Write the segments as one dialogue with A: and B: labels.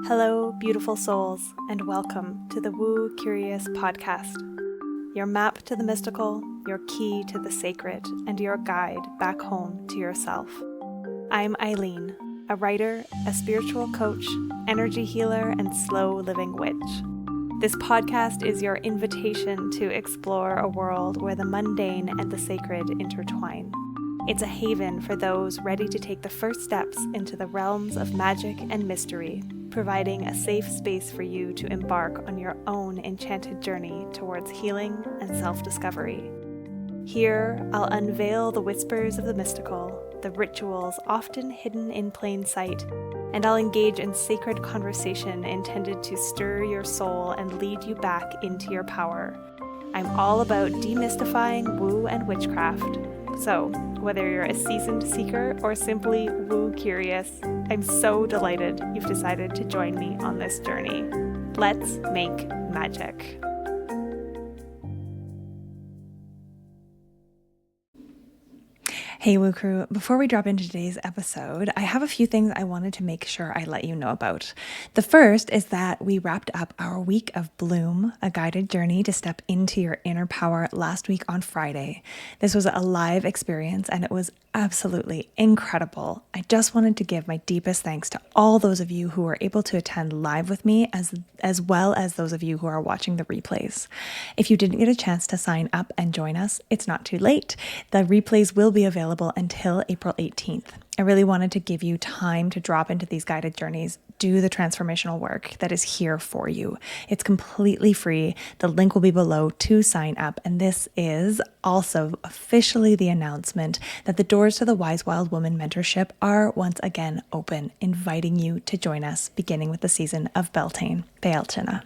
A: Hello, beautiful souls, and welcome to the Woo Curious Podcast, your map to the mystical, your key to the sacred, and your guide back home to yourself. I'm Eileen, a writer, a spiritual coach, energy healer, and slow living witch. This podcast is your invitation to explore a world where the mundane and the sacred intertwine. It's a haven for those ready to take the first steps into the realms of magic and mystery, providing a safe space for you to embark on your own enchanted journey towards healing and self-discovery. Here, I'll unveil the whispers of the mystical, the rituals often hidden in plain sight, and I'll engage in sacred conversation intended to stir your soul and lead you back into your power. I'm all about demystifying woo and witchcraft. So, whether you're a seasoned seeker or simply woo curious, I'm so delighted you've decided to join me on this journey. Let's make magic. Hey Woo Crew, before we drop into today's episode, I have a few things I wanted to make sure I let you know about. The first is that we wrapped up our week of Bloom, a guided journey to step into your inner power last week on Friday. This was a live experience and it was absolutely incredible. I just wanted to give my deepest thanks to all those of you who were able to attend live with me as well as those of you who are watching the replays. If you didn't get a chance to sign up and join us, it's not too late. The replays will be available until April 18th. I really wanted to give you time to drop into these guided journeys, do the transformational work that is here for you. It's completely free. The link will be below to sign up. And this is also officially the announcement that the doors to the Wise Wild Woman mentorship are once again open, inviting you to join us, beginning with the season of Beltane, Bealtaine.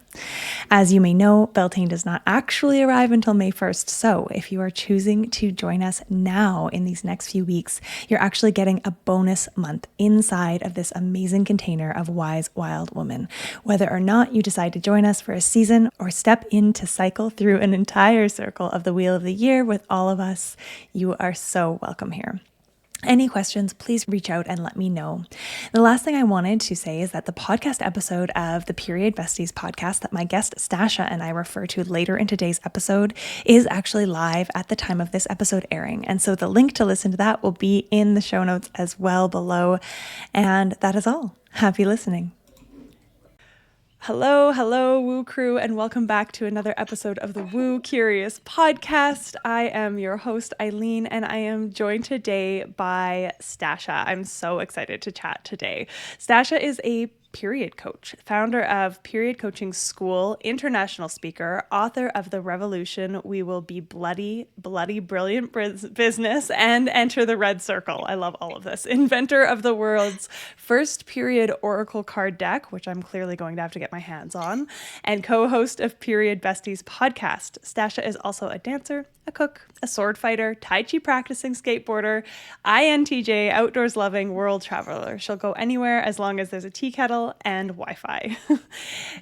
A: As you may know, Beltane does not actually arrive until May 1st. So if you are choosing to join us now in these next few weeks, you're actually getting a bonus month inside of this amazing container of Wise Wild Woman. Whether or not you decide to join us for a season or step in to cycle through an entire circle of the Wheel of the Year with all of us, you are so welcome here. Any questions, please reach out and let me know. The last thing I wanted to say is that the podcast episode of the Period Besties podcast that my guest Stasha and I refer to later in today's episode is actually live at the time of this episode airing. And so the link to listen to that will be in the show notes as well below. And that is all. Happy listening. Hello, Woo Crew, and welcome back to another episode of the Woo Curious Podcast. I am your host, Eileen, and I am joined today by Stasha. I'm so excited to chat today. Stasha is a period coach, founder of Period Coaching School, international speaker, author of The Revolution, We Will Be Bloody, Brilliant Business, and Enter the Red Circle. I love all of this. Inventor of the world's first period oracle card deck, which I'm clearly going to have to get my hands on, and co-host of Period Besties Podcast. Stasha is also a dancer, a cook, a sword fighter, Tai Chi practicing skateboarder, INTJ, outdoors loving world traveler. She'll go anywhere as long as there's a tea kettle and Wi-Fi.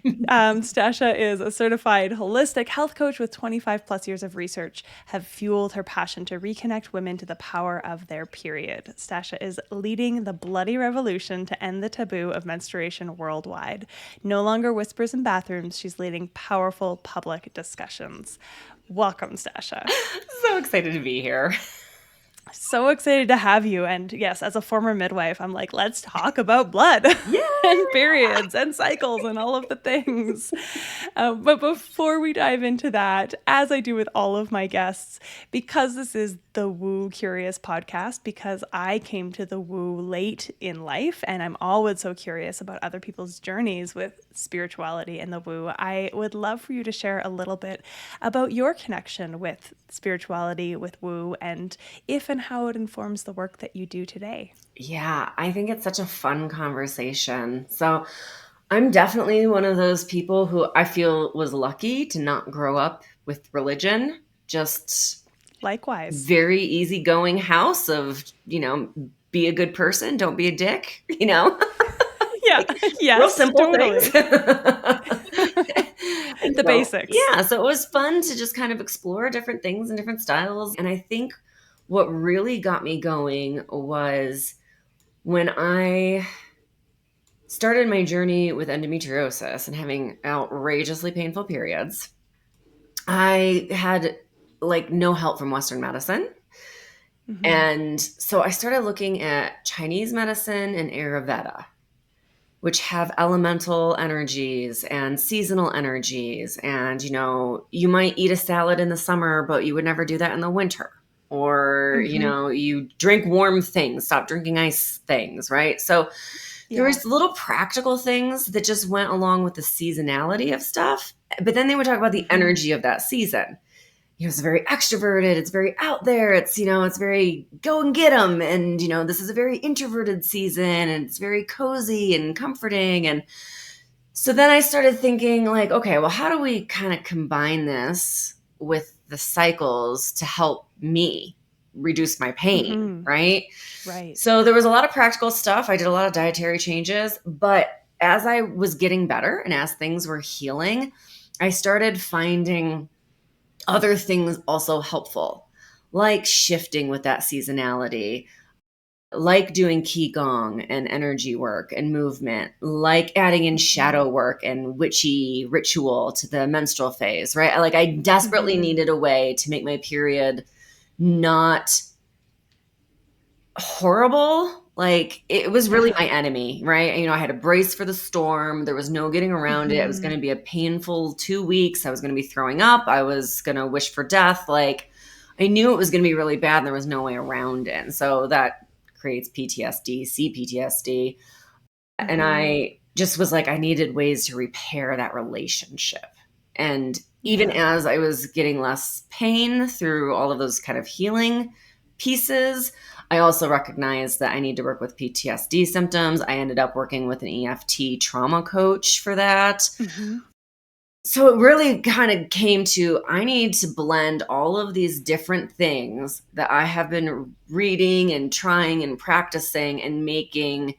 A: Stasha is a certified holistic health coach with 25 plus years of research have fueled her passion to reconnect women to the power of their period. Stasha is leading the bloody revolution to end the taboo of menstruation worldwide. No longer whispers in bathrooms, she's leading powerful public discussions. Welcome, Stasha.
B: So excited to be here.
A: So excited to have you. And yes, as a former midwife, I'm like, let's talk about blood and periods and cycles and all of the things. But before we dive into that, as I do with all of my guests, because this is the Woo Curious Podcast, because I came to the woo late in life and I'm always so curious about other people's journeys with spirituality and the woo, I would love for you to share a little bit about your connection with spirituality, with woo, and if and how it informs the work that you do today.
B: Yeah, I think it's such a fun conversation. So I'm definitely one of those people who I feel was lucky to not grow up with religion. Just
A: likewise,
B: very easygoing house of, be a good person, don't be a dick,
A: Yeah, yes,
B: real simple
A: totally.
B: things.
A: The basics.
B: Yeah, so it was fun to just kind of explore different things and different styles. And I think what really got me going was when I started my journey with endometriosis and having outrageously painful periods, I had like no help from Western medicine.
A: Mm-hmm.
B: And so I started looking at Chinese medicine and Ayurveda, which have elemental energies and seasonal energies. And, you might eat a salad in the summer, but you would never do that in the winter. Or,
A: Mm-hmm.
B: you drink warm things, stop drinking ice things, right? So there
A: Yeah.
B: was little practical things that just went along with the seasonality of stuff. But then they would talk about the
A: Mm-hmm.
B: energy of that season. It's very extroverted. It's very out there. It's very go and get them. And, this is a very introverted season and it's very cozy and comforting. And so then I started thinking like, okay, well, how do we kind of combine this with the cycles to help me reduce my pain?
A: Mm-hmm.
B: Right.
A: Right.
B: So there was a lot of practical stuff. I did a lot of dietary changes, but as I was getting better and as things were healing, I started finding other things also helpful, like shifting with that seasonality, like doing Qi Gong and energy work and movement, like adding in
A: Mm-hmm.
B: shadow work and witchy ritual to the menstrual phase, right? Like I desperately
A: Mm-hmm.
B: needed a way to make my period not horrible. Like it was really my
A: Uh-huh.
B: enemy, right? I had to brace for the storm. There was no getting around it. It was going
A: Mm-hmm.
B: to be a painful 2 weeks. I was going to be throwing up. I was going to wish for death. Like I knew it was going to be really bad and there was no way around it. And so that creates PTSD, CPTSD. And
A: Mm-hmm.
B: I just was like, I needed ways to repair that relationship. And even
A: Yeah.
B: as I was getting less pain through all of those kind of healing pieces, I also recognized that I need to work with PTSD symptoms. I ended up working with an EFT trauma coach for that.
A: Mm-hmm.
B: So it really kind of came to I need to blend all of these different things that I have been reading and trying and practicing and making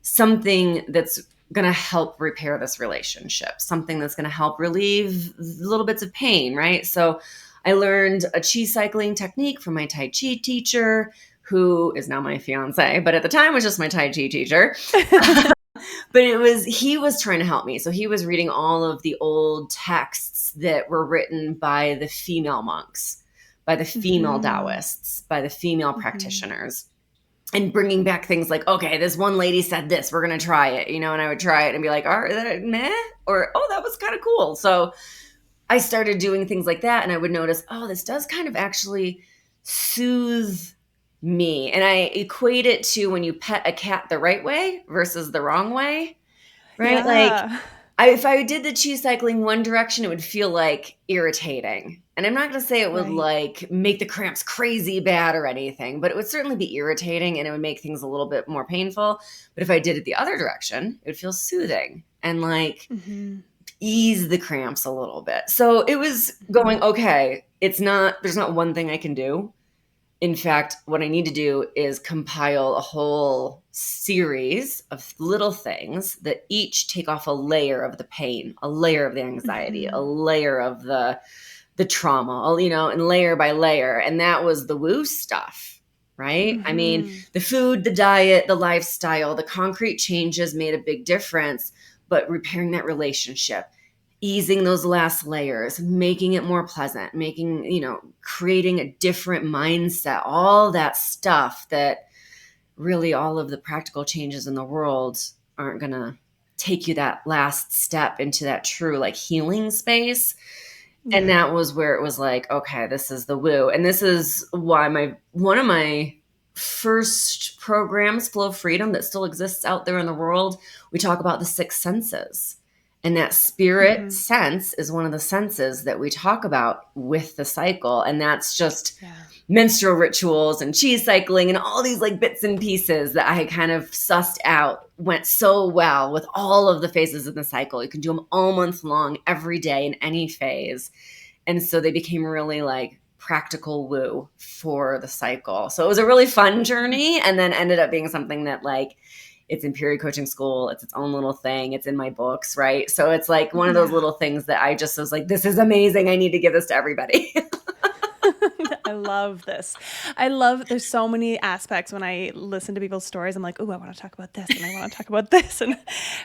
B: something that's going to help repair this relationship, something that's going to help relieve little bits of pain, right? So I learned a Qi cycling technique from my Tai Chi teacher, who is now my fiance, but at the time was just my Tai Chi teacher. But he was trying to help me. So he was reading all of the old texts that were written by the female monks, by the female
A: Mm-hmm.
B: Taoists, by the female
A: Mm-hmm.
B: practitioners, and bringing back things like, okay, this one lady said this, we're going to try it, and I would try it and be like, all right, meh, or, oh, that was kind of cool. So I started doing things like that and I would notice, oh, this does kind of actually soothe me. And I equate it to when you pet a cat the right way versus the wrong way, right? Like
A: Yeah.
B: if I did the cheese cycling one direction, it would feel like irritating. And I'm not going to say it would
A: Right.
B: like make the cramps crazy bad or anything, but it would certainly be irritating and it would make things a little bit more painful. But if I did it the other direction, it would feel soothing and like
A: Mm-hmm.
B: ease the cramps a little bit. So it was
A: Mm-hmm.
B: going, okay, there's not one thing I can do. In fact, what I need to do is compile a whole series of little things that each take off a layer of the pain, a layer of the anxiety, a
A: Mm-hmm.
B: layer of the trauma, and layer by layer. And that was the woo stuff, right? I mean,
A: Mm-hmm.
B: the food, the diet, the lifestyle, the concrete changes made a big difference, but repairing that relationship, easing those last layers, making it more pleasant, creating a different mindset, all that stuff that really all of the practical changes in the world aren't going to take you that last step into that true like healing space. And
A: Yeah.
B: that was where it was like, okay, this is the woo. And this is why one of my first programs, Flow Freedom, that still exists out there in the world, we talk about the six senses. And that spirit
A: Mm-hmm.
B: sense is one of the senses that we talk about with the cycle. And that's just
A: Yeah.
B: menstrual rituals and cheese cycling and all these like bits and pieces that I kind of sussed out went so well with all of the phases of the cycle. You can do them all month long, every day in any phase. And so they became really like practical woo for the cycle. So it was a really fun journey and then ended up being something that like it's in period coaching school. It's its own little thing. It's in my books, right? So it's like one of those
A: Yeah.
B: little things that I just was like, this is amazing. I need to give this to everybody.
A: I love this. I love, there's so many aspects when I listen to people's stories. I'm like, oh, I want to talk about this and I want to talk about this.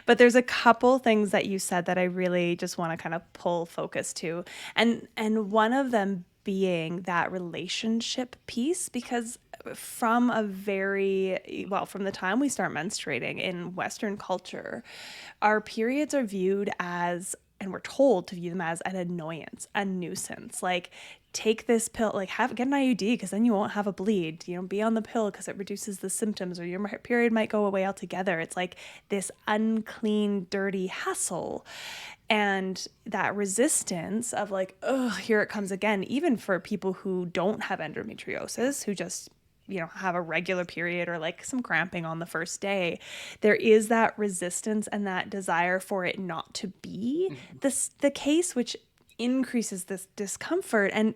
A: But there's a couple things that you said that I really just want to kind of pull focus to. And one of them being that relationship piece, because from the time we start menstruating in Western culture, our periods are viewed as, and we're told to view them as, an annoyance, a nuisance. Like, take this pill, like get an IUD because then you won't have a bleed. Be on the pill because it reduces the symptoms, or your period might go away altogether. It's like this unclean, dirty hassle. And that resistance of like, oh, here it comes again, even for people who don't have endometriosis, who just have a regular period or like some cramping on the first day, there is that resistance and that desire for it not to be the case, which increases this discomfort. And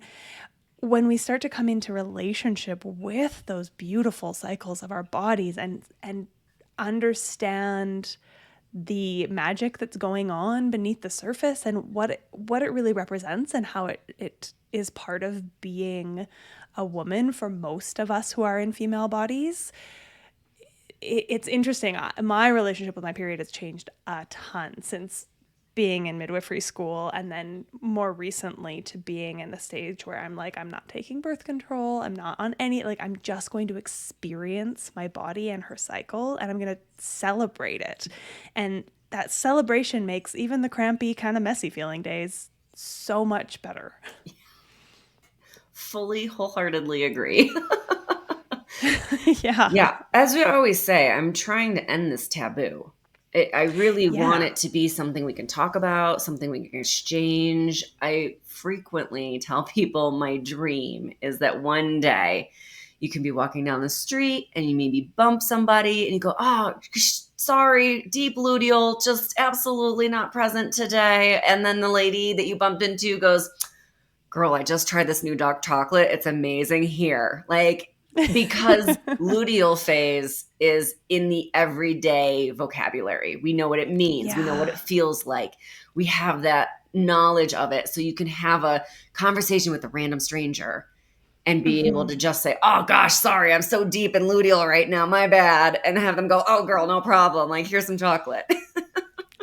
A: when we start to come into relationship with those beautiful cycles of our bodies and understand the magic that's going on beneath the surface and what it really represents and how it is part of being a woman for most of us who are in female bodies, it's interesting. My relationship with my period has changed a ton since being in midwifery school, and then more recently to being in the stage where I'm like, I'm not taking birth control. I'm not on any, like, I'm just going to experience my body and her cycle, and I'm going to celebrate it. And that celebration makes even the crampy, kind of messy feeling days so much better.
B: Fully, wholeheartedly agree.
A: Yeah.
B: Yeah. As we always say, I'm trying to end this taboo. I really want it to be something we can talk about, something we can exchange. I frequently tell people my dream is that one day you can be walking down the street and you maybe bump somebody and you go, oh, sorry, deep luteal, just absolutely not present today. And then the lady that you bumped into goes, girl, I just tried this new dark chocolate. It's amazing here. Like, because luteal phase is in the everyday vocabulary. We know what it means.
A: Yeah.
B: We know what it feels like. We have that knowledge of it. So you can have a conversation with a random stranger and be able to just say, oh gosh, sorry, I'm so deep in luteal right now. My bad. And have them go, oh girl, no problem. Like, here's some chocolate.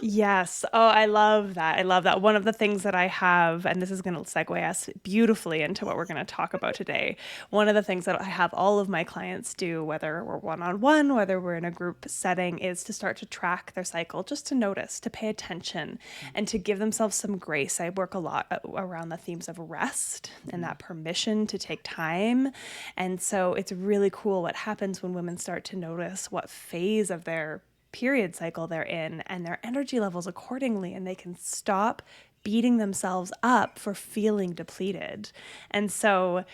A: Yes. Oh, I love that. I love that. One of the things that I have, and this is going to segue us beautifully into what we're going to talk about today. One of the things that I have all of my clients do, whether we're one-on-one, whether we're in a group setting, is to start to track their cycle, just to notice, to pay attention, and to give themselves some grace. I work a lot around the themes of rest and that permission to take time. And so it's really cool what happens when women start to notice what phase of their period cycle they're in and their energy levels accordingly, and they can stop beating themselves up for feeling depleted. And so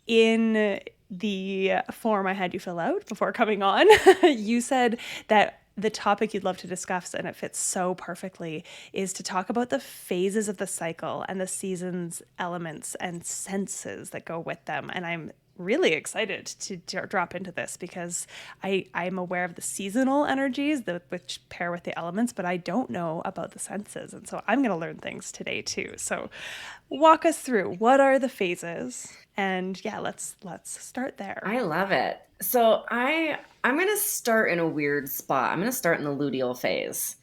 A: in the form I had you fill out before coming on, you said that the topic you'd love to discuss, and it fits so perfectly, is to talk about the phases of the cycle and the seasons, elements, and senses that go with them. And I'm really excited to drop into this because I'm aware of the seasonal energies which pair with the elements, but I don't know about the senses. And so I'm going to learn things today too. So walk us through, what are the phases? And yeah, let's start there.
B: I love it. So I'm going to start in a weird spot. I'm going to start in the luteal phase.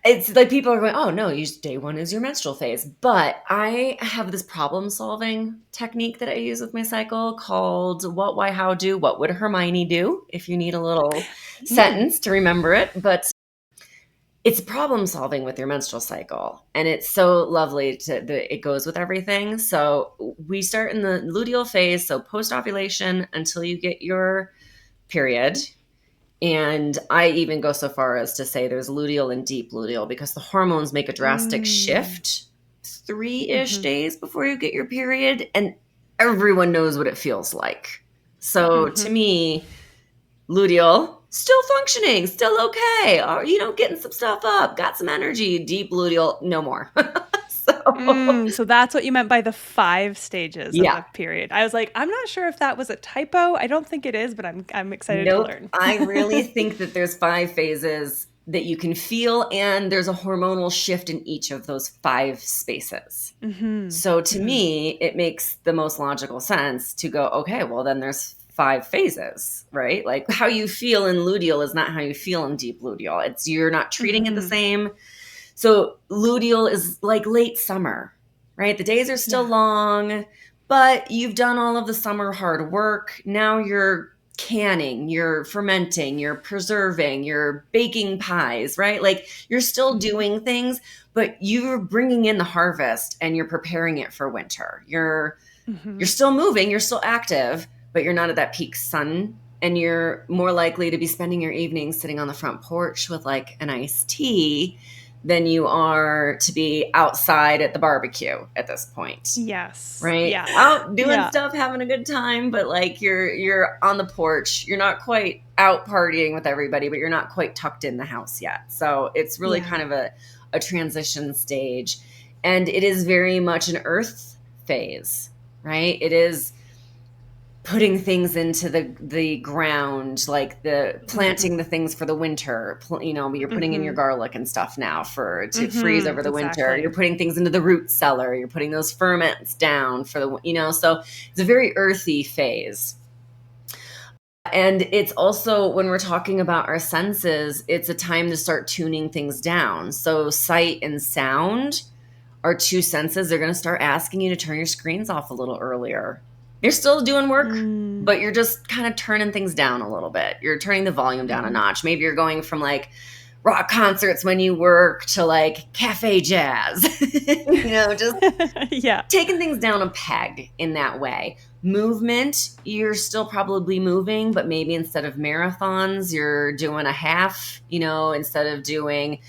B: It's like people are going, oh no, day one is your menstrual phase. But I have this problem solving technique that I use with my cycle called what, why, how, do. What would Hermione do? If you need a little sentence to remember it. But it's problem solving with your menstrual cycle. And it's so lovely it goes with everything. So we start in the luteal phase. So post ovulation until you get your period. And I even go so far as to say there's luteal and deep luteal because the hormones make a drastic shift 3-ish days before you get your period. And everyone knows what it feels like. So to me, luteal, still functioning, still okay. Or, getting some stuff up, got some energy. Deep luteal, no more.
A: So that's what you meant by the 5 stages of the period. I was like, I'm not sure if that was a typo. I don't think it is, but I'm excited to learn.
B: I really think that there's 5 phases. that you can feel, and there's a hormonal shift in each of those 5 spaces. So to me, it makes the most logical sense to go, okay, well then there's 5 phases, right? Like how you feel in luteal is not how you feel in deep luteal. It's you're not treating it the same. So luteal is like late summer, right? The days are still long, but you've done all of the summer hard work. Now you're canning, you're fermenting, you're preserving, you're baking pies, right? Like you're still doing things, but you're bringing in the harvest and you're preparing it for winter. You're still moving, you're still active, but you're not at that peak sun, and you're more likely to be spending your evenings sitting on the front porch with like an iced tea than you are to be outside at the barbecue at this point.
A: Yes.
B: Right?
A: Yeah.
B: Out doing stuff, having a good time, but like you're on the porch. You're not quite out partying with everybody, but you're not quite tucked in the house yet. So it's really kind of a transition stage. And it is very much an earth phase, right? It is putting things into the ground, like the planting the things for the winter. You're putting in your garlic and stuff now to freeze over the winter. You're putting things into the root cellar. You're putting those ferments down for so it's a very earthy phase. And it's also, when we're talking about our senses, it's a time to start tuning things down. So sight and sound are 2 senses. They're going to start asking you to turn your screens off a little earlier. You're still doing work, but you're just kind of turning things down a little bit. You're turning the volume down a notch. Maybe you're going from like rock concerts when you work to like cafe jazz, just taking things down a peg in that way. Movement, you're still probably moving, but maybe instead of marathons, you're doing a half, instead of doing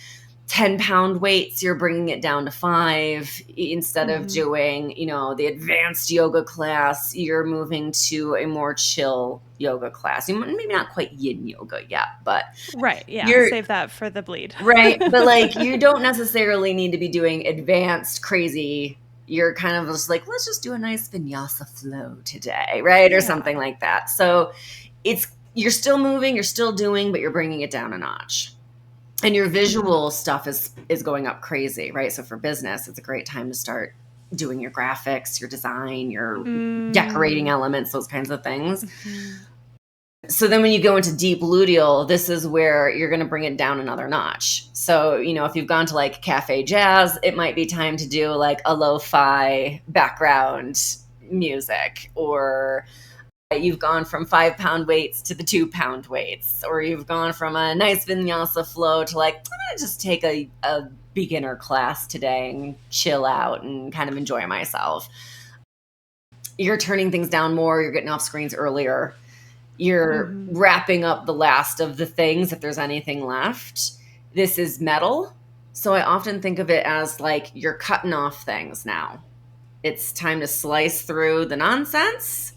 B: 10-pound weights, you're bringing it down to 5. Instead of doing, the advanced yoga class, you're moving to a more chill yoga class. Maybe not quite yin yoga yet, but
A: save that for the bleed.
B: Right. But like, you don't necessarily need to be doing advanced, crazy. You're kind of just like, let's just do a nice vinyasa flow today, right? Or something like that. So you're still moving, you're still doing, but you're bringing it down a notch. And your visual stuff is going up crazy, right? So for business, it's a great time to start doing your graphics, your design, your decorating elements, those kinds of things. So then when you go into deep luteal, this is where you're going to bring it down another notch. So, if you've gone to like cafe jazz, it might be time to do like a lo-fi background music, or you've gone from 5-pound weights to the 2-pound weights, or you've gone from a nice vinyasa flow to like, I'm going to just take a beginner class today and chill out and kind of enjoy myself. You're turning things down more. You're getting off screens earlier. You're wrapping up the last of the things if there's anything left. This is metal. So I often think of it as like you're cutting off things now. It's time to slice through the nonsense.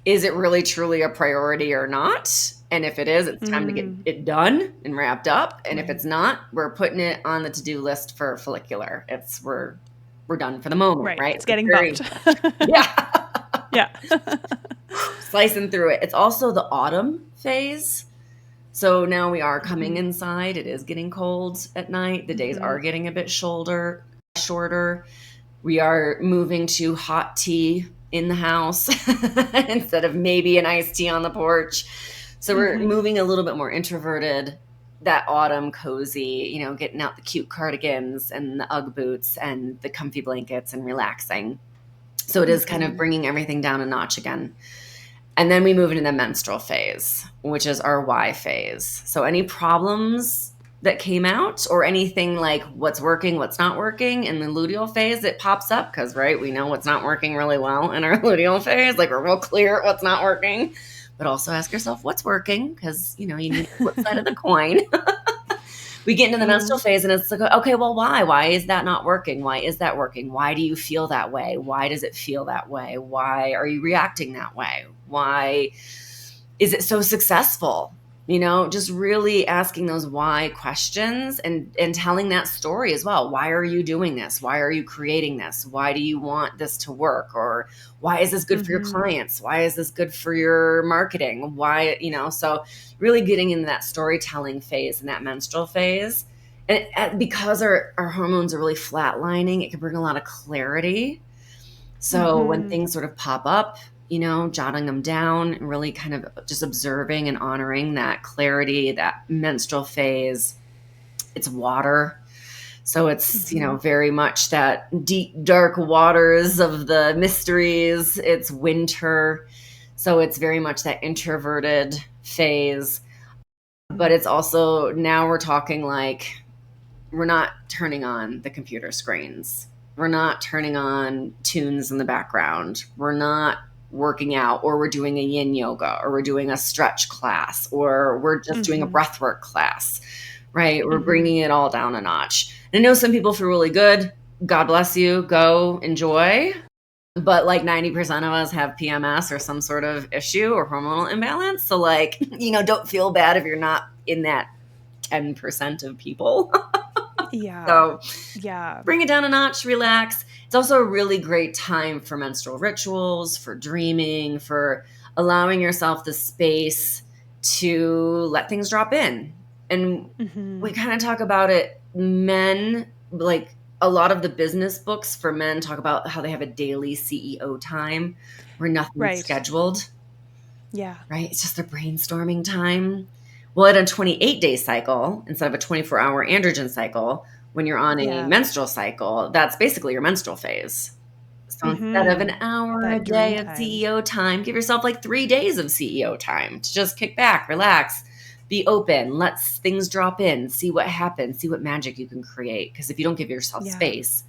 B: Is it really truly a priority or not? And if it is, it's time to get it done and wrapped up. And if it's not, we're putting it on the to-do list for follicular. We're done for the moment, right?
A: It's getting bumped.
B: Yeah. Slicing through it. It's also the autumn phase. So now we are coming inside. It is getting cold at night. The days are getting a bit shorter. We are moving to hot tea in the house instead of maybe an iced tea on the porch. So we're moving a little bit more introverted. That autumn cozy, getting out the cute cardigans and the Ugg boots and the comfy blankets and relaxing. So it is kind of bringing everything down a notch again. And then we move into the menstrual phase, which is our Y phase. So any problems that came out, or anything like what's working, what's not working in the luteal phase, it pops up because, we know what's not working really well in our luteal phase. Like, we're real clear what's not working, but also ask yourself what's working, because, you need the flip side of the coin. We get into the menstrual phase and it's like, okay, well, why? Why is that not working? Why is that working? Why do you feel that way? Why does it feel that way? Why are you reacting that way? Why is it so successful? Just really asking those why questions and telling that story as well. Why are you doing this? Why are you creating this? Why do you want this to work? Or why is this good for your clients? Why is this good for your marketing? Why, so really getting into that storytelling phase and that menstrual phase. And because our hormones are really flatlining, it can bring a lot of clarity. So when things sort of pop up, jotting them down and really kind of just observing and honoring that clarity, that menstrual phase. It's water. So it's, very much that deep, dark waters of the mysteries. It's winter. So it's very much that introverted phase. But it's also, now we're talking like, we're not turning on the computer screens. We're not turning on tunes in the background. We're not working out, or we're doing a yin yoga, or we're doing a stretch class, or we're just doing a breathwork class, right? We're bringing it all down a notch. And I know some people feel really good. God bless you. Go enjoy. But like 90% of us have PMS or some sort of issue or hormonal imbalance. So like, don't feel bad if you're not in that 10% of people.
A: Yeah.
B: So
A: yeah.
B: Bring it down a notch, relax. It's also a really great time for menstrual rituals, for dreaming, for allowing yourself the space to let things drop in. And we kind of talk about it, men, like a lot of the business books for men talk about how they have a daily CEO time where nothing's scheduled.
A: Yeah.
B: Right? It's just a brainstorming time. Well, at a 28-day cycle, instead of a 24-hour androgen cycle, when you're on a menstrual cycle, that's basically your menstrual phase. So instead of an hour a day of CEO time, give yourself like 3 days of CEO time to just kick back, relax, be open, let things drop in, see what happens, see what magic you can create. Because if you don't give yourself space,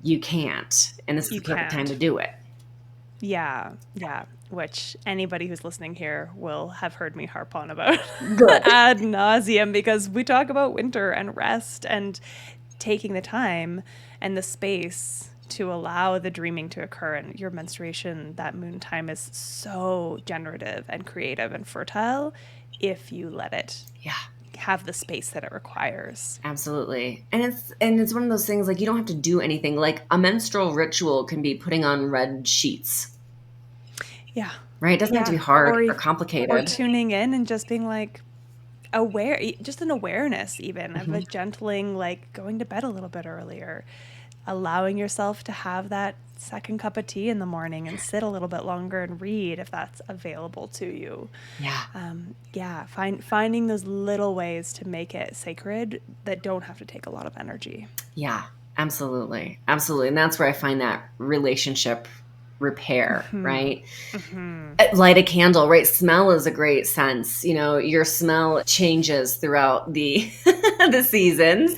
B: you can't. And this is the perfect time to do it.
A: Yeah. Yeah. Which anybody who's listening here will have heard me harp on about ad nauseum, because we talk about winter and rest and taking the time and the space to allow the dreaming to occur. And your menstruation, that moon time, is so generative and creative and fertile if you let it have the space that it requires.
B: Absolutely. And it's one of those things, like, you don't have to do anything. Like a menstrual ritual can be putting on red sheets.
A: Yeah.
B: Right? It doesn't have to be hard or complicated.
A: Or tuning in and just being like aware, just an awareness even of a gentling, like going to bed a little bit earlier, allowing yourself to have that second cup of tea in the morning and sit a little bit longer and read if that's available to you. Finding those little ways to make it sacred that don't have to take a lot of energy.
B: Yeah, absolutely. Absolutely. And that's where I find that relationship repair, right? Light a candle, right? Smell is a great sense. Your smell changes throughout the the seasons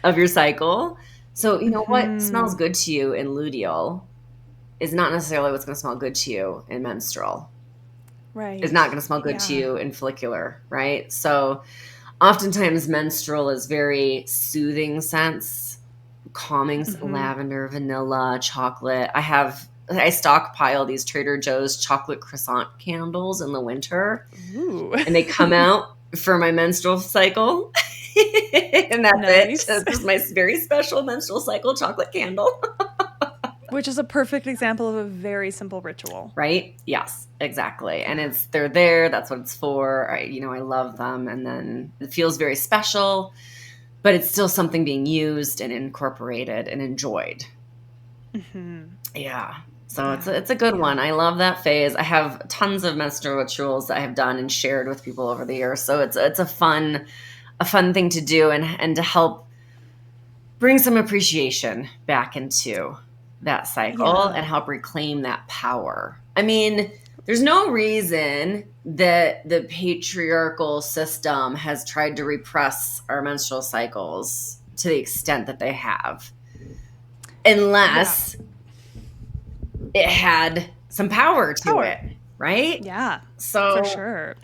B: of your cycle. So, what smells good to you in luteal is not necessarily what's going to smell good to you in menstrual.
A: Right.
B: Is not going to smell good to you in follicular, right? So oftentimes menstrual is very soothing scents, calming, lavender, vanilla, chocolate. I stockpile these Trader Joe's chocolate croissant candles in the winter.
A: Ooh.
B: And they come out for my menstrual cycle. And that's it. This is my very special menstrual cycle chocolate candle.
A: Which is a perfect example of a very simple ritual.
B: Right? Yes, exactly. And they're there. That's what it's for. I love them. And then it feels very special, but it's still something being used and incorporated and enjoyed. Yeah. So it's a good one. I love that phase. I have tons of menstrual rituals that I have done and shared with people over the years. So it's a fun thing to do and to help bring some appreciation back into that cycle and help reclaim that power. I mean, there's no reason that the patriarchal system has tried to repress our menstrual cycles to the extent that they have, unless it had some power to it, right?
A: Yeah.
B: So
A: for sure.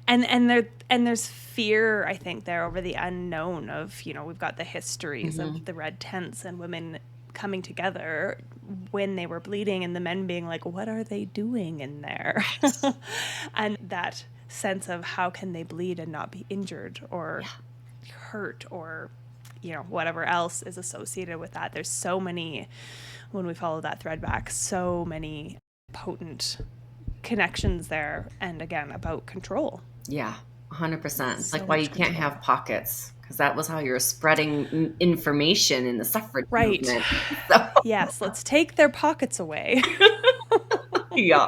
A: And there's fear, I think, there over the unknown of, we've got the histories of the red tents and women coming together when they were bleeding and the men being like, what are they doing in there? And that sense of how can they bleed and not be injured or hurt or, whatever else is associated with that. There's so many, when we follow that thread back, so many potent connections there. And again, about control.
B: Yeah, 100%. It's
A: So
B: like why you
A: much
B: can't
A: control.
B: have pockets, because that was how you're spreading information in the suffrage
A: Right.
B: movement. So,
A: Yes, let's take their pockets away.
B: yeah.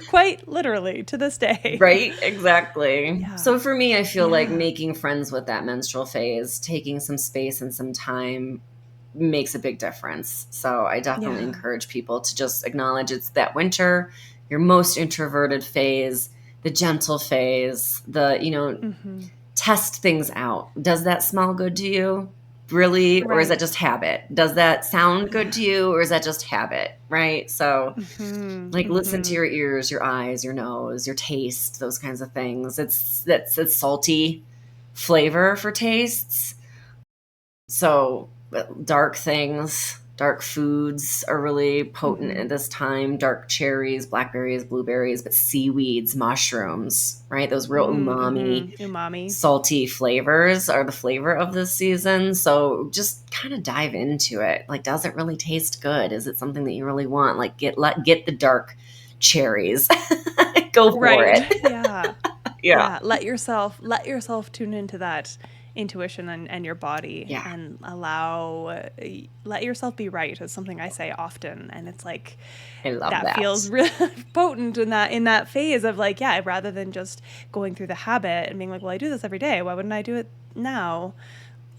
A: Quite literally to this day.
B: Right, exactly.
A: Yeah.
B: So for me, I feel like
A: Yeah.
B: making friends with that menstrual phase, taking some space and some time makes a big difference. So I definitely
A: Yeah.
B: encourage people to just acknowledge it's that winter, your most introverted phase, the gentle phase, test things out. Does that smell good to you? Really? Or is that
A: Right.
B: just habit? Does that sound good to you, or is that just habit? Right? So listen to your ears, your eyes, your nose, your taste, those kinds of things. It's salty flavor for tastes. So dark things, dark foods are really potent at this time. Dark cherries, blackberries, blueberries, but seaweeds, mushrooms, right? Those real
A: Umami.
B: salty flavors are the flavor of this season. So just kind of dive into it. Like, does it really taste good? Is it something that you really want? Like, get the dark cherries. Go for it.
A: Yeah.
B: Yeah.
A: Let yourself tune into that intuition and your body and let yourself be right is something I say often. And it's like,
B: I love that.
A: feels really potent in that phase of like, rather than just going through the habit and being like, well, I do this every day, why wouldn't I do it now?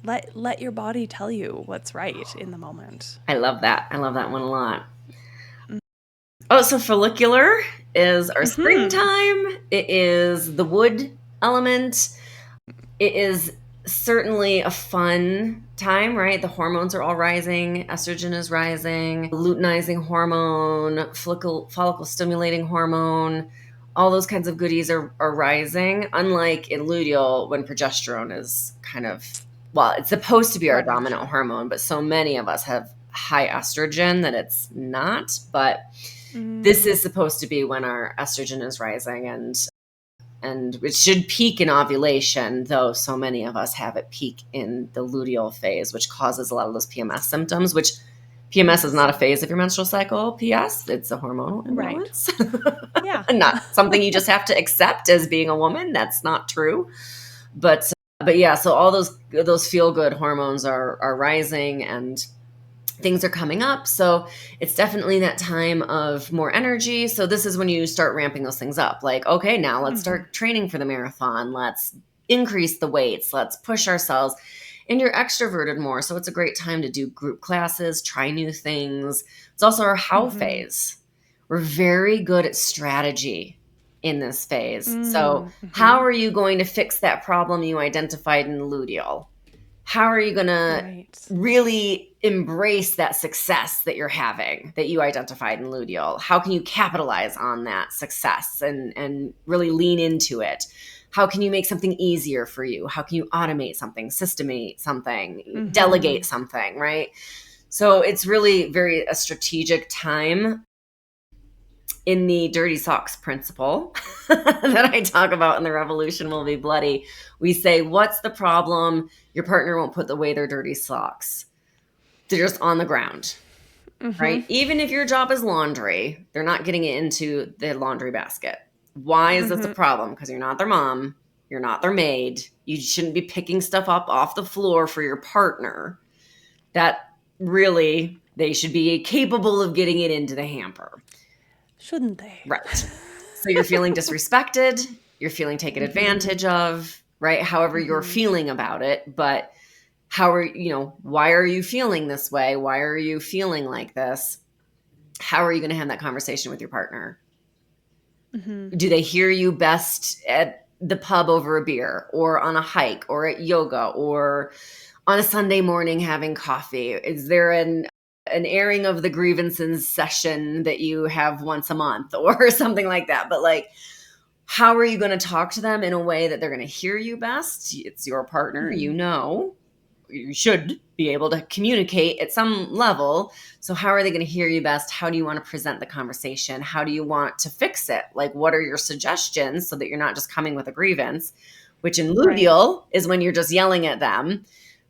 A: Let your body tell you what's right in the moment.
B: I love that. I love that one a lot. Oh, so follicular is our springtime. It is the wood element. It is certainly a fun time, right? The hormones are all rising. Estrogen is rising. Luteinizing hormone, follicle stimulating hormone, all those kinds of goodies are rising. Unlike in luteal, when progesterone is it's supposed to be our dominant hormone, but so many of us have high estrogen that it's not. But this is supposed to be when our estrogen is rising, and it should peak in ovulation, though so many of us have it peak in the luteal phase, which causes a lot of those PMS symptoms, which PMS is not a phase of your menstrual cycle. PS, it's a hormonal imbalance.
A: Right. Yeah.
B: Not something you just have to accept as being a woman. That's not true. But yeah, so all those feel-good hormones are rising, and things are coming up. So it's definitely that time of more energy. So this is when you start ramping those things up. Like, okay, now let's start training for the marathon. Let's increase the weights. Let's push ourselves. And you're extroverted more. So it's a great time to do group classes, try new things. It's also our how phase. We're very good at strategy in this phase. So how are you going to fix that problem you identified in the luteal? How are you going to really embrace that success that you're having, that you identified in luteal? How can you capitalize on that success and really lean into it? How can you make something easier for you? How can you automate something, systemate something, delegate something, right? So it's really very a strategic time. In the dirty socks principle that I talk about in The Revolution Will Be Bloody, we say, what's the problem? Your partner won't put away their dirty socks. They're just on the ground, right? Even if your job is laundry, they're not getting it into the laundry basket. Why is this a problem? Because you're not their mom. You're not their maid. You shouldn't be picking stuff up off the floor for your partner. That really, they should be capable of getting it into the hamper.
A: Shouldn't they?
B: Right. So you're feeling disrespected. You're feeling taken advantage of, right? However you're feeling about it. But why are you feeling this way? Why are you feeling like this? How are you going to have that conversation with your partner? Do they hear you best at the pub over a beer, or on a hike, or at yoga, or on a Sunday morning having coffee? Is there an airing of the grievances session that you have once a month or something like that? But like, how are you going to talk to them in a way that they're going to hear you best? It's your partner, you should be able to communicate at some level. So how are they going to hear you best? How do you want to present the conversation? How do you want to fix it? Like, what are your suggestions so that you're not just coming with a grievance, which in luteal is when you're just yelling at them.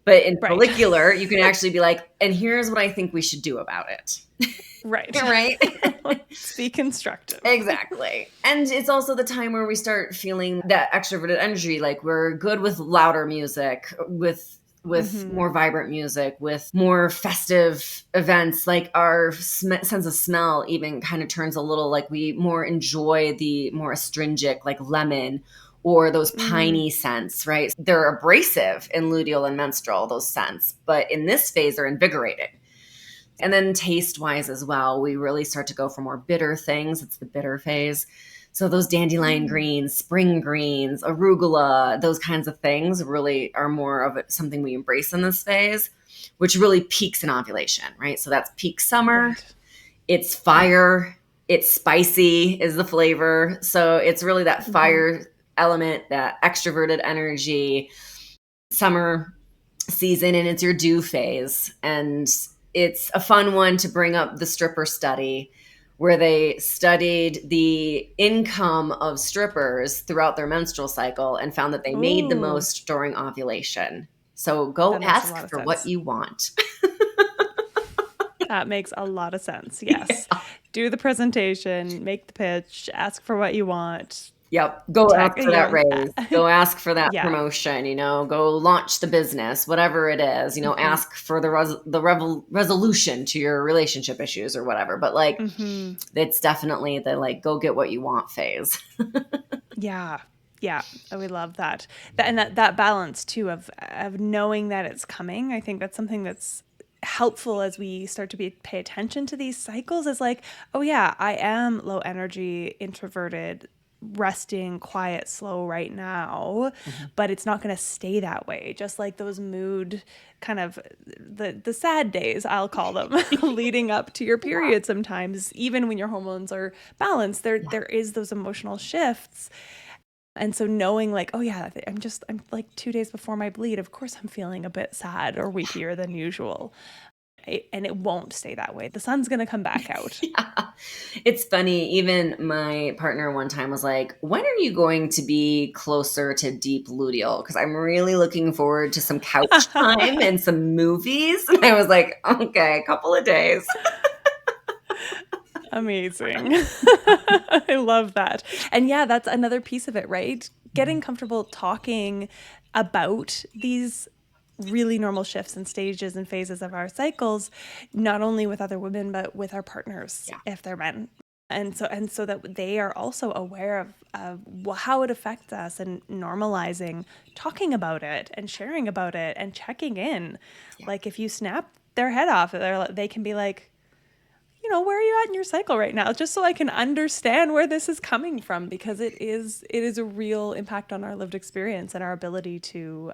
B: But in follicular, you can actually be like, and here's what I think we should do about it.
A: Right.
B: Right?
A: Let's be constructive.
B: Exactly. And it's also the time where we start feeling that extroverted energy. Like, we're good with louder music, with more vibrant music, with more festive events. Like, our sense of smell even kind of turns a little, like, we more enjoy the more astringent, like lemon or those piney scents, right? They're abrasive in luteal and menstrual, those scents. But in this phase, they're invigorating. And then taste-wise as well, we really start to go for more bitter things. It's the bitter phase. So those dandelion greens, spring greens, arugula, those kinds of things really are more of something we embrace in this phase, which really peaks in ovulation, right? So that's peak summer. Right. It's fire. It's spicy is the flavor. So it's really that fire element, that extroverted energy, summer season, and it's your due phase. And it's a fun one to bring up, the stripper study, where they studied the income of strippers throughout their menstrual cycle and found that they made the most during ovulation. So go ask for what you want.
A: That makes a lot of sense. Yes. Yeah. Do the presentation, make the pitch, ask for what you want.
B: Yep. Go ask for that raise. Go ask for that promotion, go launch the business, whatever it is, ask for the resolution to your relationship issues or whatever. But like, it's definitely the like, go get what you want phase.
A: Yeah. Yeah. Oh, we love that. And that balance too of knowing that it's coming. I think that's something that's helpful as we start to pay attention to these cycles, is like, oh yeah, I am low energy, introverted, resting, quiet, slow right now, but it's not going to stay that way. Just like those mood kind of the sad days, I'll call them, leading up to your period. Sometimes even when your hormones are balanced, there is those emotional shifts. And so knowing like, oh yeah, I'm like 2 days before my bleed, of course I'm feeling a bit sad or weepier than usual. And it won't stay that way. The sun's going to come back out.
B: Yeah. It's funny. Even my partner one time was like, when are you going to be closer to deep luteal? Because I'm really looking forward to some couch time and some movies. And I was like, okay, a couple of days.
A: Amazing. I love that. And yeah, that's another piece of it, right? Getting comfortable talking about these really normal shifts and stages and phases of our cycles, not only with other women, but with our partners, if they're men. And so that they are also aware of how it affects us, and normalizing talking about it and sharing about it and checking in. Yeah. Like if you snap their head off, they can be like, where are you at in your cycle right now? Just so I can understand where this is coming from, because it is a real impact on our lived experience and our ability to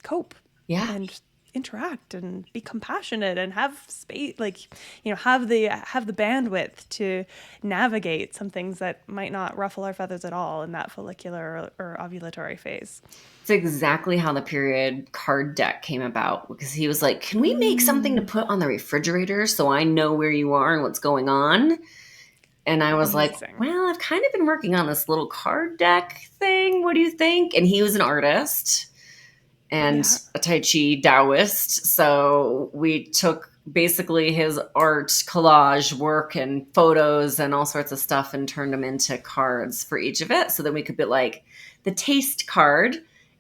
A: cope.
B: Yeah.
A: And interact and be compassionate and have space, have the bandwidth to navigate some things that might not ruffle our feathers at all in that follicular or ovulatory phase.
B: It's exactly how the period card deck came about, because he was like, can we make something to put on the refrigerator so I know where you are and what's going on? And I was like, well, I've kind of been working on this little card deck thing. What do you think? And he was an artist and a Tai Chi Taoist. So we took basically his art collage work and photos and all sorts of stuff and turned them into cards for each of it. So then we could put like the taste card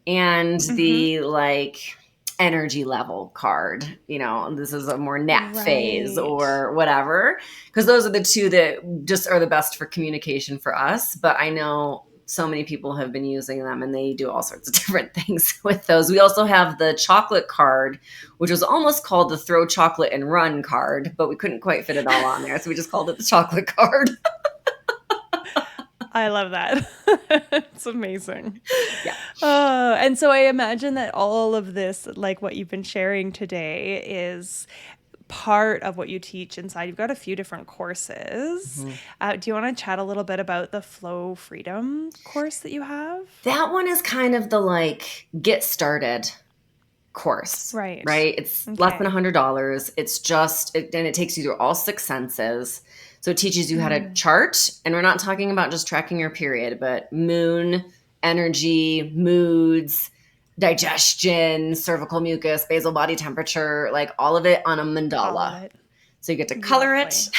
B: and the like energy level card, this is a more nap phase or whatever. Because those are the two that just are the best for communication for us. But I know so many people have been using them and they do all sorts of different things with those. We also have the chocolate card, which was almost called the throw chocolate and run card, but we couldn't quite fit it all on there. So we just called it the chocolate card.
A: I love that. It's amazing. Yeah. And so I imagine that all of this, like what you've been sharing today, is part of what you teach inside. You've got a few different courses. Do you want to chat a little bit about the Flow Freedom course that you have?
B: That one is kind of the like get started course,
A: Right.
B: right? It's less than $100. It's just, and it takes you through all 6 senses. So it teaches you how to chart. And we're not talking about just tracking your period, but moon, energy, moods, digestion, cervical mucus, basal body temperature, like all of it on a mandala.
A: All of it.
B: So you get to color it.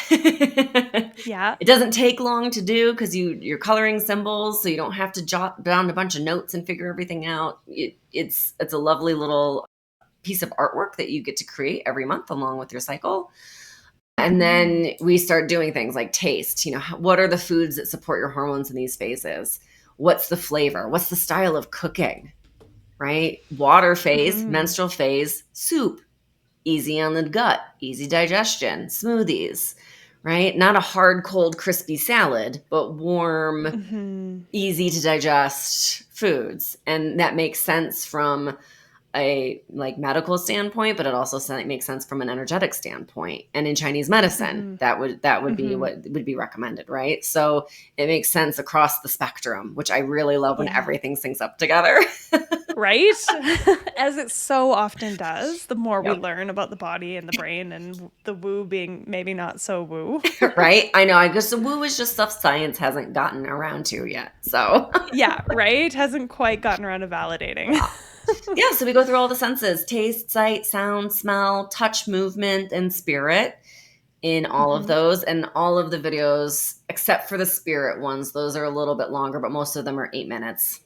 A: Yeah.
B: It doesn't take long to do because you're coloring symbols, so you don't have to jot down a bunch of notes and figure everything out. It's a lovely little piece of artwork that you get to create every month along with your cycle. And then we start doing things like taste. You know, what are the foods that support your hormones in these phases? What's the flavor? What's the style of cooking? Right? Water phase, menstrual phase, soup. Easy on the gut, easy digestion, smoothies, right? Not a hard, cold, crispy salad, but warm, easy to digest foods. And that makes sense from a like medical standpoint, but it also makes sense from an energetic standpoint. And in Chinese medicine, that would be what would be recommended, right? So it makes sense across the spectrum, which I really love when everything syncs up together.
A: Right? As it so often does, the more we learn about the body and the brain, and the woo being maybe not so woo.
B: Right? I know. I guess the woo is just stuff science hasn't gotten around to yet. So
A: yeah, right? Hasn't quite gotten around to validating.
B: Yeah, so we go through all the senses: taste, sight, sound, smell, touch, movement, and spirit in all of those. And all of the videos, except for the spirit ones, those are a little bit longer, but most of them are 8 minutes.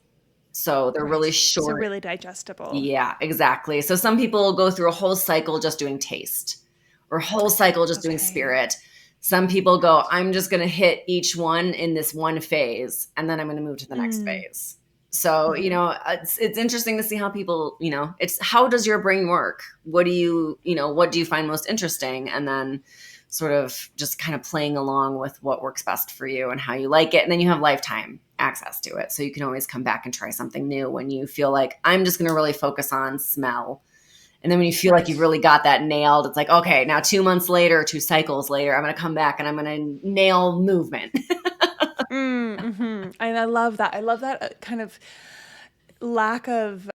B: So they're really short.
A: So really digestible.
B: Yeah, exactly. So some people go through a whole cycle just doing taste, or a whole cycle just doing spirit. Some people go, I'm just going to hit each one in this one phase, and then I'm going to move to the next phase. So, you know, it's interesting to see how people, you know, it's how does your brain work? What do you find most interesting? And then sort of just kind of playing along with what works best for you and how you like it. And then you have lifetime access to it. So you can always come back and try something new when you feel like I'm just going to really focus on smell. And then when you feel like you've really got that nailed, it's like, okay, now 2 months later, 2 cycles later, I'm going to come back and I'm going to nail movement.
A: And I love that. I love that kind of lack of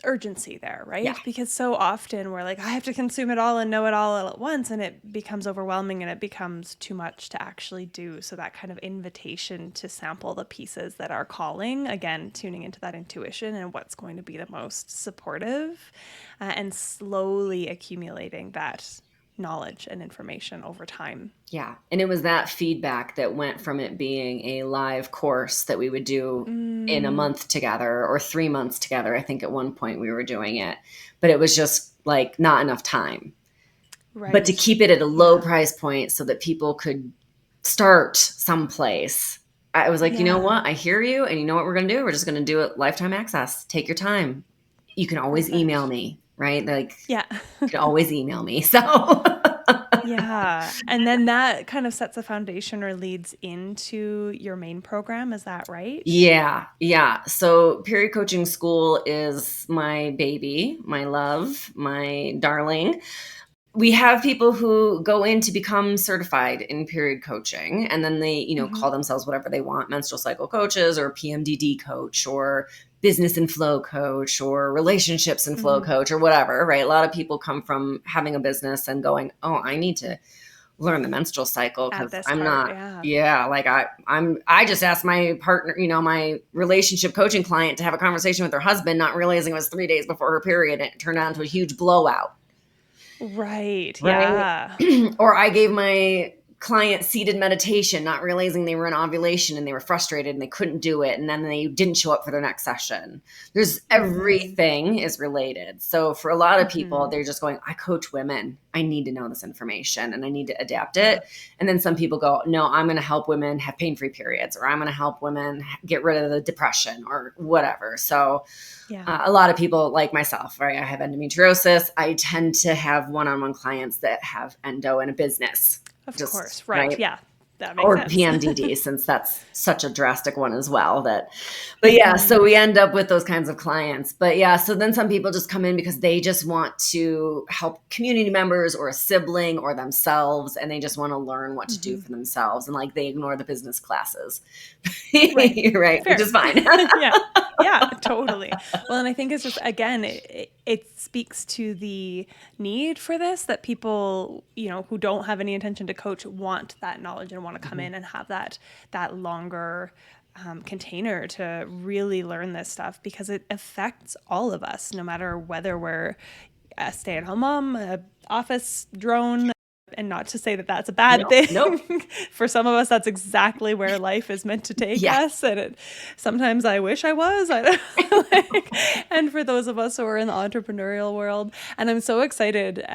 A: urgency there, right?
B: Yeah.
A: Because so often we're like, I have to consume it all and know it all at once, and it becomes overwhelming and it becomes too much to actually do. So that kind of invitation to sample the pieces that are calling, again, tuning into that intuition and what's going to be the most supportive, and slowly accumulating that knowledge and information over time.
B: Yeah. And it was that feedback that went from it being a live course that we would do in a month together or 3 months together. I think at one point we were doing it, but it was just like not enough time. Right. But to keep it at a low price point so that people could start someplace. I was like, you know what? I hear you. And you know what we're going to do? We're just going to do it lifetime access. Take your time. You can always email me, right? Like, you can always email me. So
A: yeah. And then that kind of sets a foundation or leads into your main program. Is that right?
B: Yeah. Yeah. So Period Coaching School is my baby, my love, my darling. We have people who go in to become certified in period coaching, and then they, you know, call themselves whatever they want, menstrual cycle coaches or PMDD coach or business and flow coach or relationships and flow coach or whatever, right? A lot of people come from having a business and going, oh, I need to learn the menstrual cycle because I'm not, like I just asked my partner, you know, my relationship coaching client to have a conversation with her husband, not realizing it was 3 days before her period, and it turned out into a huge blowout.
A: Right. Yeah.
B: Or I gave my client seated meditation, not realizing they were in ovulation and they were frustrated and they couldn't do it. And then they didn't show up for their next session. There's everything is related. So for a lot of people, they're just going, I coach women. I need to know this information and I need to adapt it. And then some people go, no, I'm going to help women have pain-free periods, or I'm going to help women get rid of the depression or whatever. So a lot of people like myself, right? I have endometriosis. I tend to have one-on-one clients that have endo in a business.
A: Of course. Right. Yeah. That makes
B: or
A: sense.
B: PMDD, since that's such a drastic one as well. So we end up with those kinds of clients. But yeah, so then some people just come in because they just want to help community members or a sibling or themselves, and they just want to learn what to do for themselves. And like they ignore the business classes, right? Which is fine.
A: Yeah, totally. Well, and I think it's just, again, it speaks to the need for this, that people, who don't have any intention to coach want that knowledge and want to come in and have that longer container to really learn this stuff, because it affects all of us, no matter whether we're a stay-at-home mom, a office drone. And not to say that that's a bad thing.
B: Nope.
A: For some of us, that's exactly where life is meant to take us. And sometimes I wish I was. And for those of us who are in the entrepreneurial world, and I'm so excited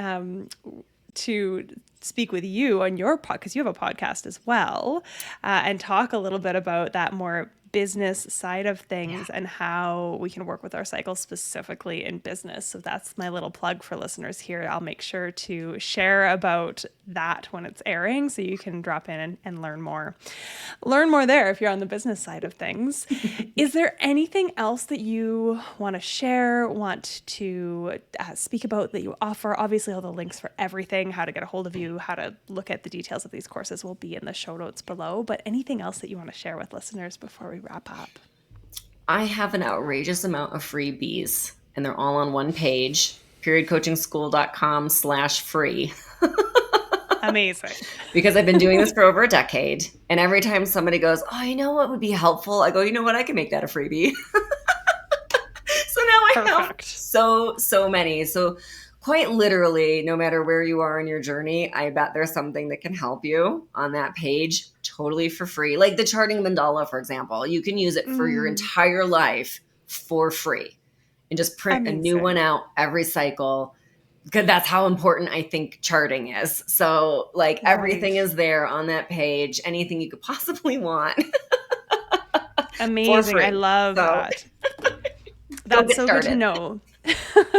A: to speak with you on your podcast, because you have a podcast as well, and talk a little bit about that more business side of things and how we can work with our cycles specifically in business. So that's my little plug for listeners here. I'll make sure to share about that when it's airing, so you can drop in and learn more there if you're on the business side of things. Is there anything else that you want to share, want to speak about, that you offer? Obviously, all the links for everything, how to get a hold of you, how to look at the details of these courses will be in the show notes below. But anything else that you want to share with listeners before we wrap up?
B: I have an outrageous amount of freebies, and they're all on one page, periodcoachingschool.com/free.
A: Amazing.
B: Because I've been doing this for over a decade. And every time somebody goes, oh, you know what would be helpful? I go, you know what? I can make that a freebie. So now I have so many. So quite literally, no matter where you are in your journey, I bet there's something that can help you on that page totally for free. Like the charting mandala, for example, you can use it for your entire life for free and just print a new one out every cycle. Because that's how important I think charting is. So like everything is there on that page, anything you could possibly want.
A: Amazing. I love that. That's so good to know.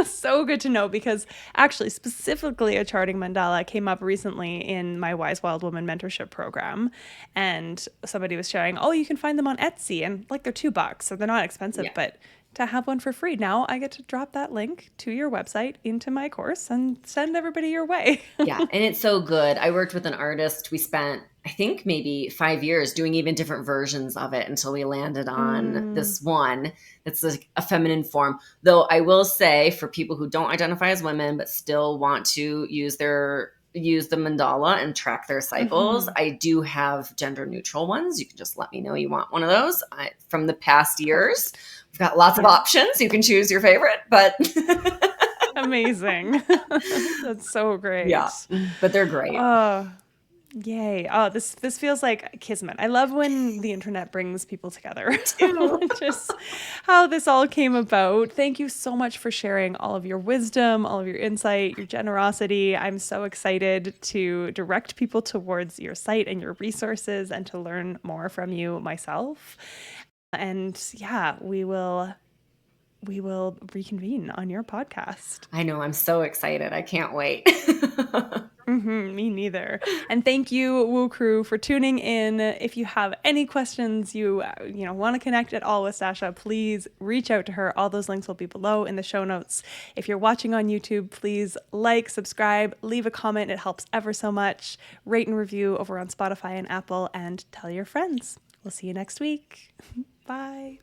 A: So good to know, because actually specifically a charting mandala came up recently in my Wise Wild Woman mentorship program, and somebody was sharing, oh, you can find them on Etsy, and like they're $2, so they're not expensive, but to have one for free. Now I get to drop that link to your website into my course and send everybody your way.
B: Yeah. And it's so good. I worked with an artist. We spent, I think, maybe 5 years doing even different versions of it until we landed on this one. It's like a feminine form. Though I will say, for people who don't identify as women, but still want to use the mandala and track their cycles, I do have gender neutral ones. You can just let me know you want one of those. From the past years, we've got lots of options. You can choose your favorite, but
A: amazing. That's so great.
B: Yeah, but they're great.
A: Yay. Oh, this feels like kismet. I love when the internet brings people together. Just how this all came about. Thank you so much for sharing all of your wisdom, all of your insight, your generosity. I'm so excited to direct people towards your site and your resources and to learn more from you myself. And yeah, we will reconvene on your podcast.
B: I know. I'm so excited. I can't wait.
A: Me neither. And thank you, Woo Crew, for tuning in. If you have any questions, you want to connect at all with Stasha, please reach out to her. All those links will be below in the show notes. If you're watching on YouTube, please like, subscribe, leave a comment. It helps ever so much. Rate and review over on Spotify and Apple, and tell your friends. We'll see you next week. Bye.